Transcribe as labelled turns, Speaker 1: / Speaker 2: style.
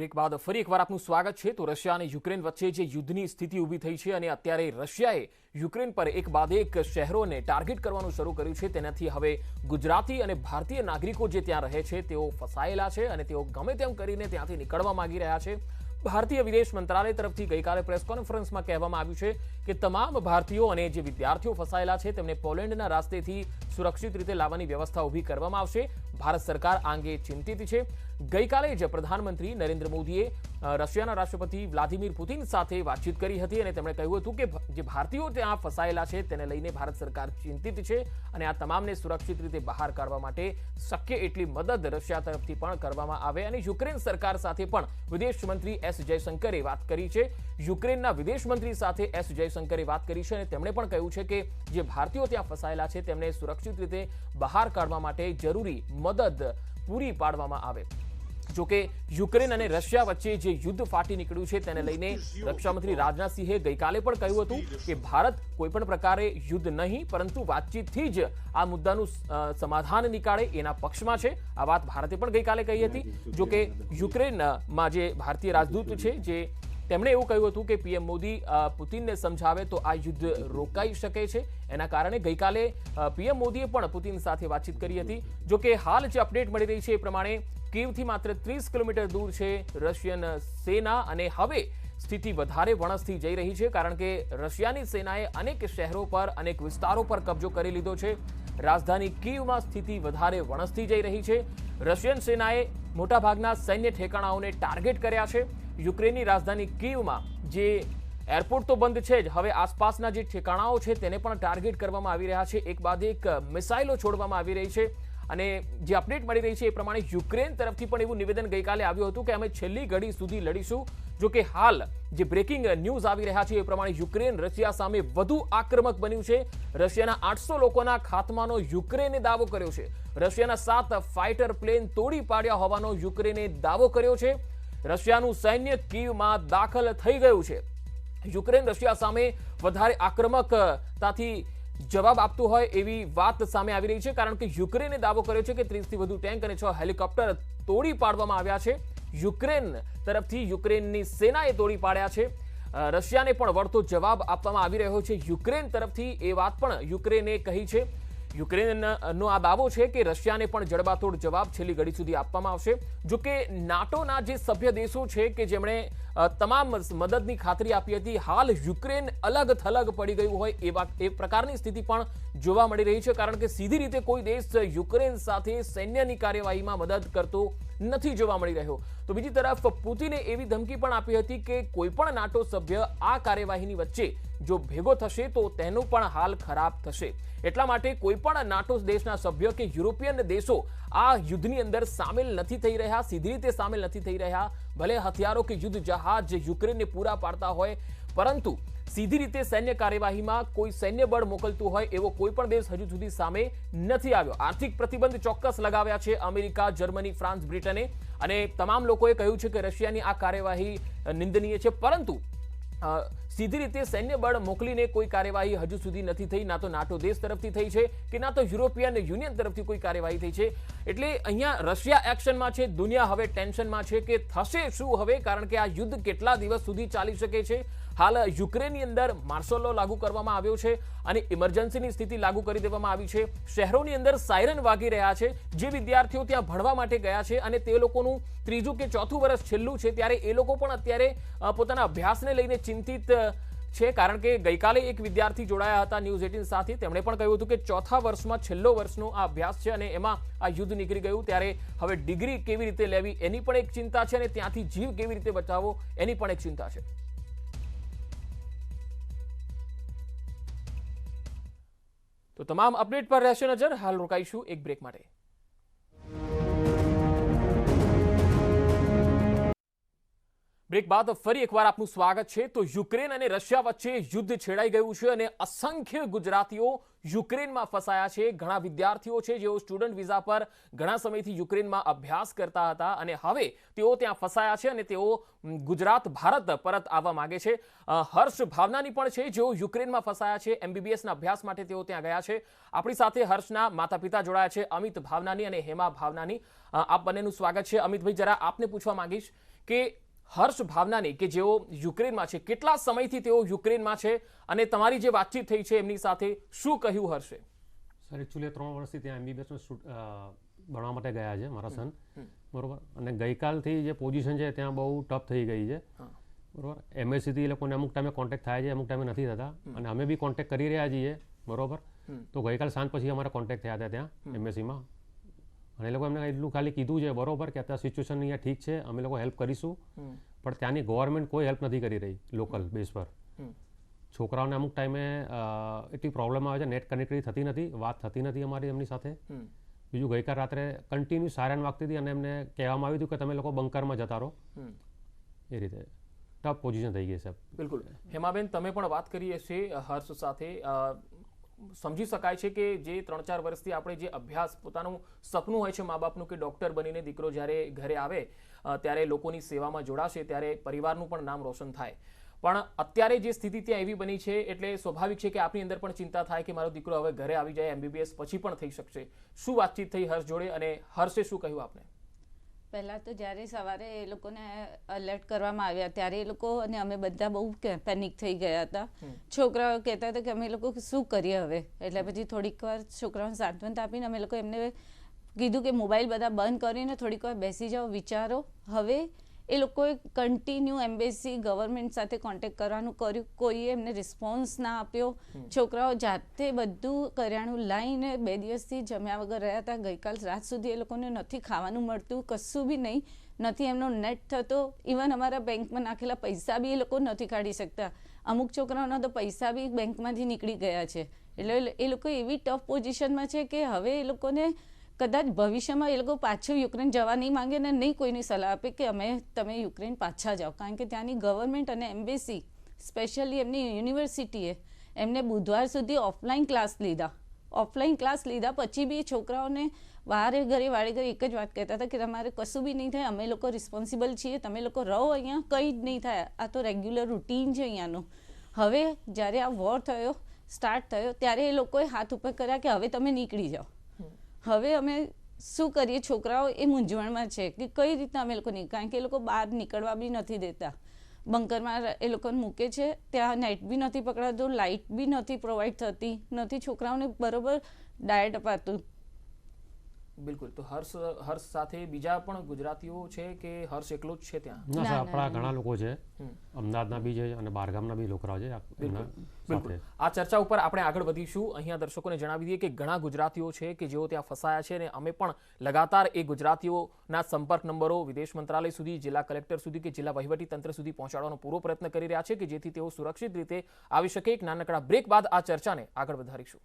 Speaker 1: Break બાદ ફરી એકવાર આપનું સ્વાગત છે। તો રશિયા અને યુક્રેન વચ્ચે જે યુદ્ધની સ્થિતિ ઊભી થઈ છે અને અત્યારે રશિયાએ યુક્રેન પર એક બાદ એક શહેરોને ટાર્ગેટ કરવાનું શરૂ કર્યું છે, તેનાથી હવે ગુજરાતી અને ભારતીય નાગરિકો જે ત્યાં રહે છે તેઓ ફસાયેલા છે અને તેઓ ગમે તેમ કરીને ત્યાંથી નીકળવા માંગી રહ્યા છે। ભારતીય વિદેશ મંત્રાલય તરફથી ગઈકાલે પ્રેસ કોન્ફરન્સમાં કહેવામાં આવ્યું છે કે તમામ ભારતીયો અને જે વિદ્યાર્થીઓ ફસાયેલા છે તેમને પોલેન્ડના રસ્તેથી સુરક્ષિત રીતે લાવવાની વ્યવસ્થા ઊભી કરવામાં આવશે। ભારત સરકાર આ અંગે ચિંતિત છે। ગઈકાલે જ પ્રધાનમંત્રી નરેન્દ્ર મોદીએ રશિયાના રાષ્ટ્રપતિ વ્લાદિમીર પુતિન સાથે વાતચીત કરી હતી અને તેમણે કહ્યું હતું કે જે ભારતીયો ત્યાં ફસાયેલા છે તેને લઈને ભારત સરકાર ચિંતિત છે અને આ તમામને સુરક્ષિત રીતે બહાર કાઢવા માટે શક્ય એટલી મદદ રશિયા તરફથી પણ કરવામાં આવે અને યુક્રેન સરકાર સાથે પણ વિદેશ મંત્રી એસ જયશંકરે વાત કરી છે। યુક્રેનના વિદેશ મંત્રી સાથે એસ જયશંકરે વાત કરી છે અને તેમણે પણ કહ્યું છે કે જે ભારતીયો ત્યાં ફસાયેલા છે તેમને સુરક્ષિત રીતે બહાર કાઢવા માટે જરૂરી મદદ પૂરી પાડવામાં આવે। જો કે યુક્રેન અને રશિયા વચ્ચે જે યુદ્ધ ફાટી નીકળ્યું છે તેને લઈને રક્ષામંત્રી રાજનાથસિંહે ગઈકાલે પણ કહ્યું હતું કે ભારત કોઈ પણ પ્રકારે યુદ્ધ નહીં પરંતુ વાતચીતથી જ આ મુદ્દાનું સમાધાન નીકાળે એના પક્ષમાં છે। આ વાત ભારતે પણ ગઈકાલે કહી હતી। જો કે યુક્રેનમાં જે ભારતીય રાજદૂત છે જે તેમણે એવું કહ્યું હતું કે પીએમ મોદી પુતિનને સમજાવે તો આ યુદ્ધ રોકાઈ શકે છે। એના કારણે ગઈકાલે પીએમ મોદીએ પણ પુતિન સાથે વાતચીત કરી હતી। જો કે હાલ જે અપડેટ મળી રહી છે એ પ્રમાણે કીવથી માત્ર 30 કિલોમીટર દૂર છે રશિયન સેના અને હવે સ્થિતિ વધારે વણસથી જઈ રહી છે કારણ કે રશિયાની સેનાએ અનેક શહેરો પર અનેક વિસ્તારો પર કબજો કરી લીધો છે। રાજધાની કીવમાં સ્થિતિ વધારે વણસથી જઈ રહી છે। રશિયન સેનાએ મોટાભાગના સૈન્ય ઠેકાણાઓને ટાર્ગેટ કર્યા છે। યુક્રેનની રાજધાની કીવમાં જે એરપોર્ટ તો બંધ છે જ, હવે આસપાસના જે ઠેકાણાઓ છે તેને પણ ટાર્ગેટ કરવામાં આવી રહ્યા છે। એક બાદ એક મિસાઇલો છોડવામાં આવી રહી છે અને જે અપડેટ મળી રહી છે એ પ્રમાણે યુક્રેન તરફથી પણ એવું નિવેદન ગઈકાલે આવ્યું હતું કે અમે છેલ્લી ઘડી સુધી લડીશું। જો કે હાલ જે બ્રેકિંગ ન્યૂઝ આવી રહ્યા છે એ પ્રમાણે યુક્રેન રશિયા સામે વધુ આક્રમક બન્યું છે। રશિયાના 800 લોકોના ખાત્માનો યુક્રેને દાવો કર્યો છે। રશિયાના 7 ફાઇટર પ્લેન તોડી પાડ્યા હોવાનો યુક્રેને દાવો કર્યો છે। રશિયાનું સૈન્ય કીવમાં દાખલ થઈ ગયું છે। યુક્રેન રશિયા સામે વધારે આક્રમકતાથી જવાબ આપતું હોય એવી વાત સામે આવી રહી છે કારણ કે યુક્રેને દાવો કર્યો છે કે 30 થી વધુ ટેન્ક અને 6 હેલિકોપ્ટર તોડી પાડવામાં આવ્યા છે। યુક્રેન તરફથી યુક્રેનની સેનાએ તોડી પાડ્યા છે। રશિયાને પણ વળતો જવાબ આપવામાં આવી રહ્યો છે યુક્રેન તરફથી। એ વાત પણ યુક્રેને કહી છે। યુક્રેનનો આ દાવો છે કે રશિયાને પણ જડબાતોડ જવાબ છેલ્લી ઘડી સુધી આપવામાં આવશે। જો કે નાટોના જે સભ્ય દેશો છે કે જેમણે તમામ મદદની ખાતરી આપી હતી, હાલ યુક્રેન અલગ થલગ પડી ગયું હોય એ પ્રકારની સ્થિતિ પણ જોવા મળી રહી છે કારણ કે સીધી રીતે કોઈ દેશ યુક્રેન સાથે સૈન્યની કાર્યવાહીમાં મદદ કરતો નથી જોવા મળી રહ્યો। તો બીજી તરફ પુતિને એવી ધમકી પણ આપી હતી કે કોઈ પણ નાટો સભ્ય આ કાર્યવાહીની વચ્ચે જો ભેગો થશે તો તેનું પણ હાલ ખરાબ થશે। એટલા માટે કોઈ પણ નાટો દેશના સભ્ય કે યુરોપિયન દેશો આ યુદ્ધની અંદર સામેલ નથી થઈ રહ્યા, સીધી રીતે સામેલ નથી થઈ રહ્યા। ભલે હથિયારો કે યુદ્ધ જહાજ યુક્રેનને પૂરા પાડતા હોય પરંતુ સીધી રીતે સૈન્ય કાર્યવાહીમાં કોઈ સૈન્ય બળ મોકલતું હોય એવો કોઈ પણ દેશ હજુ સુધી સામે નથી આવ્યો। આર્થિક પ્રતિબંધ ચોક્કસ લગાવ્યા છે અમેરિકા, જર્મની, ફ્રાન્સ, બ્રિટને અને તમામ લોકોએ કહ્યું છે કે રશિયાની આ કાર્યવાહી નિંદનીય છે પરંતુ સીધી રીતે સૈન્ય બળ મોકલીને કોઈ કાર્યવાહી હજુ સુધી નથી થઈ, ના તો નાટો દેશ તરફથી થઈ છે કે ના તો યુરોપિયન યુનિયન તરફથી કોઈ કાર્યવાહી થઈ છે। એટલે અહીંયા રશિયા એક્શનમાં છે, દુનિયા હવે ટેન્શનમાં છે કે થશે શું હવે, કારણ કે આ યુદ્ધ કેટલા દિવસ સુધી ચાલી શકે છે। હાલ યુક્રેનની અંદર માર્શલ લો લાગુ કરવામાં આવ્યો છે અને ઇમરજન્સીની સ્થિતિ લાગુ કરી દેવામાં આવી છે। શહેરોની અંદર સાયરન વાગી રહ્યા છે। જે વિદ્યાર્થીઓ ત્યાં ભણવા માટે ગયા છે અને તે લોકોનું 3જું કે 4થું વર્ષ છેલ્લું છે ત્યારે એ લોકો પણ અત્યારે પોતાના અભ્યાસને લઈને ચિંતિત છે કારણ કે ગઈકાલે એક વિદ્યાર્થી જોડાયા હતા ન્યૂઝ 18 સાથે। તેમણે પણ કહ્યું હતું કે 4થા વર્ષમાં છેલ્લો વર્ષનો આ અભ્યાસ છે અને એમાં આ યુદ્ધ નીકળી ગયું ત્યારે હવે ડિગ્રી કેવી રીતે લેવી એની પણ એક ચિંતા છે અને ત્યાંથી જીવ કેવી રીતે બચાવવો એની પણ એક ચિંતા છે। તો તમામ અપડેટ પર રહેશે નજર। હાલ રોકાઈશું એક બ્રેક માટે। બ્રેક બાદ ફરી એકવાર આપનું સ્વાગત છે। તો યુક્રેન અને રશિયા વચ્ચે યુદ્ધ છેડાઈ ગયું છે અને અસંખ્ય ગુજરાતીઓ યુક્રેનમાં ફસાયા છે। ઘણા વિદ્યાર્થીઓ છે જેઓ સ્ટુડન્ટ વિઝા પર ઘણા સમયથી યુક્રેનમાં અભ્યાસ કરતા હતા અને હવે તેઓ ત્યાં ફસાયા છે અને તેઓ ગુજરાત ભારત પરત આવવા માંગે છે। હર્ષ ભાવનાની પણ છે જેઓ યુક્રેનમાં ફસાયા છે, એમબીબીએસના અભ્યાસ માટે તેઓ ત્યાં ગયા છે। આપણી સાથે હર્ષના માતા પિતા જોડાયા છે, અમિત ભાવનાની અને હેમા ભાવનાની। આપ બંનેનું સ્વાગત છે। અમિતભાઈ, જરા આપને પૂછવા માંગીશ કે હર્ષ ભાવનાની કે જેઓ યુક્રેનમાં છે, કેટલા સમયથી તેઓ યુક્રેનમાં છે અને તમારી જે વાતચીત થઈ છે એમની સાથે શું કહ્યું હર્ષે?
Speaker 2: સર એકચ્યુઅલી 3 વર્ષથી ત્યાં MBBSનો ભણવા માટે ગયા છે મારા સન, બરોબર. અને ગઈકાલથી જે પોઝિશન છે ત્યાં બહુ ટફ થઈ ગઈ છે, બરોબર. MSCથી એ લોકોને અમુક ટાઈમે કોન્ટેક્ટ થાય છે, અમુક ટાઈમે નથી થતા, અને અમે બી કોન્ટેક્ટ કરી રહ્યા છીએ, બરોબર. તો ગઈકાલ સાંજ પછી અમારા કોન્ટેક્ટ થયા હતા ત્યાં MSCમાં, અને એ લોકો એમને એટલું ખાલી કીધું છે, બરોબર, કે અત્યારે સિચ્યુએશન અહીંયા ઠીક છે, અમે લોકો હેલ્પ કરીશું, પણ ત્યાંની ગવર્મેન્ટ કોઈ હેલ્પ નથી કરી રહી લોકલ બેઝ પર. છોકરાઓને અમુક ટાઈમે એટલી પ્રોબ્લેમ આવે છે, નેટ કનેક્ટિવિટી થતી નથી, વાત થતી નથી અમારી એમની સાથે. બીજું ગઈકાલ રાત્રે કન્ટિન્યુ સાયરન વાગતી હતી અને એમને કહેવામાં આવ્યું હતું કે તમે લોકો બંકરમાં જતા રહો. એ રીતે ટફ પોઝિશન થઈ ગઈ છે.
Speaker 1: બિલકુલ. હેમાબેન, તમે પણ વાત કરી હશે હર્ષ સાથે. સમજી શકાય છે કે જે 3-4 વર્ષથી આપણે જે અભ્યાસ, પોતાનું સપનું હોય છે મા બાપનું કે ડૉક્ટર બનીને દીકરો જ્યારે ઘરે આવે ત્યારે લોકોની સેવામાં જોડાશે, ત્યારે પરિવારનું પણ નામ રોશન થાય. પણ અત્યારે જે સ્થિતિ ત્યાં એવી બની છે એટલે સ્વાભાવિક છે કે આપની અંદર પણ ચિંતા થાય કે મારો દીકરો હવે ઘરે આવી જાય, MBBS પછી પણ થઈ શકશે. શું વાતચીત થઈ હર્ષ જોડે અને હર્ષે શું કહ્યું આપને?
Speaker 3: પહેલાં તો જ્યારે સવારે એ લોકોને અલર્ટ કરવામાં આવ્યા ત્યારે એ લોકો અને અમે બધા બહુ પેનિક થઈ ગયા હતા. છોકરાઓ કહેતા હતા કે અમે લોકો શું કરીએ હવે. એટલે પછી થોડીક વાર છોકરાઓને સાંત્વના આપીને અમે લોકો એમને કીધું કે મોબાઈલ બધા બંધ કરીને થોડીક વાર બેસી જાઓ, વિચારો. હવે એ લોકોએ કન્ટિન્યુ એમ્બેસી ગવર્મેન્ટ સાથે કોન્ટેક્ટ કરવાનું કર્યું, કોઈએ એમને રિસ્પોન્સ ના આપ્યો. છોકરાઓ જાતે બધું કરિયાણું લાવીને 2 દિવસથી જમ્યા વગર રહ્યા હતા. ગઈકાલ રાત સુધી એ લોકોને નથી ખાવાનું મળતું, કશું બી નહીં, નથી એમનો નેટ થતો. ઇવન અમારા બેંકમાં નાખેલા પૈસા બી એ લોકો નથી કાઢી શકતા. અમુક છોકરાઓના તો પૈસા બી બેંકમાંથી નીકળી ગયા છે. એટલે એ લોકો એવી ટફ પોઝિશનમાં છે કે હવે એ લોકોને કદાચ ભવિષ્યમાં એ લોકો પાછું યુક્રેન જવા નહીં માંગે ને નહીં કોઈની સલાહ આપે કે તમે યુક્રેન પાછા જાઓ. કારણ કે ત્યાંની ગવર્મેન્ટ અને એમ્બેસી, સ્પેશિયલી એમની યુનિવર્સિટીએ એમને બુધવાર સુધી ઓફલાઈન ક્લાસ લીધા. ઓફલાઈન ક્લાસ લીધા પછી બી છોકરાઓને વારે ઘરે એક જ વાત કહેતા હતા કે તમારે કશું બી નહીં થાય, અમે લોકો રિસ્પોન્સિબલ છીએ, તમે લોકો રહો અહીંયા, કંઈ જ નહીં થાય, આ તો રેગ્યુલર રૂટીન છે અહીંયાનું. હવે જ્યારે આ વોર સ્ટાર્ટ થયો ત્યારે એ લોકોએ હાથ ઉપર કર્યા કે હવે તમે નીકળી જાઓ. હવે અમે શું કરીએ? છોકરાઓ એ મૂંઝવણમાં છે કે કઈ રીતના અમે લોકો કારણ કે એ લોકો બહાર નીકળવા બી નથી દેતા. બંકરમાં એ લોકોને મૂકે છે, ત્યાં નેટ બી નથી પકડાતું, લાઇટ બી નથી પ્રોવાઈડ થતી, નથી છોકરાઓને બરોબર ડાયટ અપાતું.
Speaker 1: બિલકુલ. તો હર્ષ સાથે બીજા પણ ગુજરાતીઓ છે કે હર્ષ એકલો જ છે ત્યાં?
Speaker 2: ના સર, આપણા ઘણા લોકો છે, અમદાવાદના બી છે અને બહારગામના બી લોકો છે.
Speaker 1: બિલકુલ. આ ચર્ચા ઉપર આપણે આગળ વધીશું. અહીંયા દર્શકોને જણાવી દઈએ કે ઘણા ગુજરાતીઓ છે કે જેઓ ત્યાં ફસાયા છે અને અમે પણ લગાતાર એ ગુજરાતીઓના સંપર્ક નંબરો વિદેશ મંત્રાલય સુધી, જિલ્લા કલેક્ટર સુધી કે જિલ્લા વહીવટી તંત્ર સુધી પહોંચાડવાનો પૂરો પ્રયત્ન કરી રહ્યા છે કે જેથી તેઓ સુરક્ષિત રીતે આવી શકે. એક નાનકડા બ્રેક બાદ આ ચર્ચાને આગળ વધારીશું.